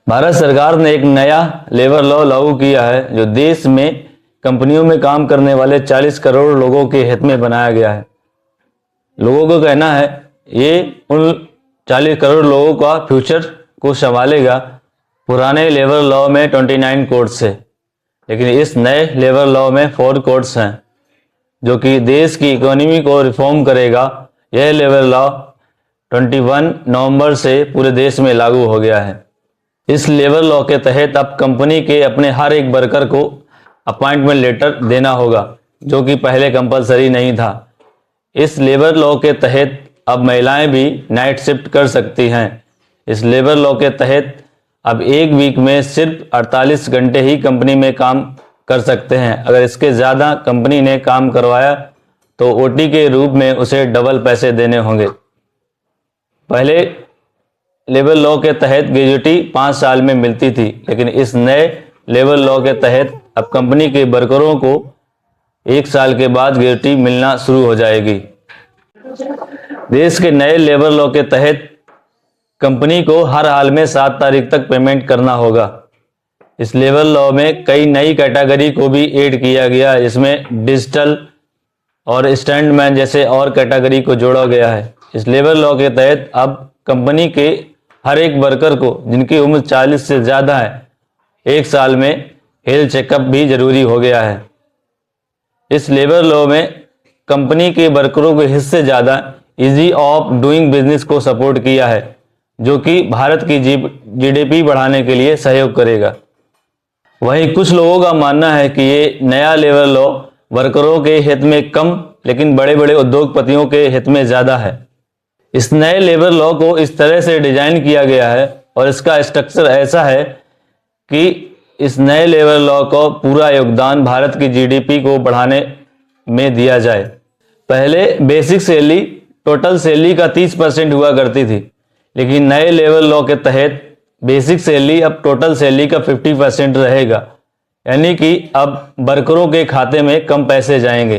भारत सरकार ने एक नया लेबर लॉ लागू किया है जो देश में कंपनियों में काम करने वाले 40 करोड़ लोगों के हित में बनाया गया है। लोगों का कहना है ये उन 40 करोड़ लोगों का फ्यूचर को संभालेगा। पुराने लेबर लॉ में 29 कोड्स है, लेकिन इस नए लेबर लॉ में 4 कोड्स हैं जो कि देश की इकोनॉमी को रिफॉर्म करेगा। यह लेबर लॉ 21 नवंबर से पूरे देश में लागू हो गया है। इस लेबर लॉ के तहत अब कंपनी के अपने हर एक वर्कर को अपॉइंटमेंट लेटर देना होगा, जो कि पहले कंपलसरी नहीं था। इस लेबर लॉ के तहत अब महिलाएं भी नाइट शिफ्ट कर सकती हैं। इस लेबर लॉ के तहत अब एक वीक में सिर्फ 48 घंटे ही कंपनी में काम कर सकते हैं। अगर इसके ज़्यादा कंपनी ने काम करवाया तो ओटी के रूप में उसे डबल पैसे देने होंगे। पहले लेबर लॉ के तहत ग्रेजुटी 5 साल में मिलती थी, लेकिन इस नए लेबर लॉ के तहत अब कंपनी के वर्करों को 1 साल के बाद ग्रेजुटी मिलना शुरू हो जाएगी। देश के नए लेबर लॉ के तहत कंपनी को हर हाल में 7 तारीख तक पेमेंट करना होगा। इस लेबर लॉ में कई नई कैटेगरी को भी ऐड किया गया है, जिसमें डिजिटल और स्टैंडमैन जैसे और कैटेगरी को जोड़ा गया है। इस लेबर लॉ के तहत अब कंपनी के हर एक वर्कर को जिनकी उम्र 40 से ज़्यादा है 1 साल में हेल्थ चेकअप भी जरूरी हो गया है। इस लेबर लॉ में कंपनी के वर्करों के हिस्से ज़्यादा इजी ऑफ डूइंग बिजनेस को सपोर्ट किया है, जो कि भारत की जीडीपी बढ़ाने के लिए सहयोग करेगा। वहीं कुछ लोगों का मानना है कि ये नया लेबर लॉ वर्करों के हित में कम, लेकिन बड़े बड़े उद्योगपतियों के हित में ज़्यादा है। इस नए लेबर लॉ को इस तरह से डिजाइन किया गया है और इसका स्ट्रक्चर ऐसा है कि इस नए लेबर लॉ को पूरा योगदान भारत की जीडीपी को बढ़ाने में दिया जाए। पहले बेसिक सैलरी टोटल सैलरी का 30% हुआ करती थी, लेकिन नए लेबर लॉ के तहत बेसिक सैलरी अब टोटल सैलरी का 50% रहेगा, यानी कि अब वर्करों के खाते में कम पैसे जाएंगे।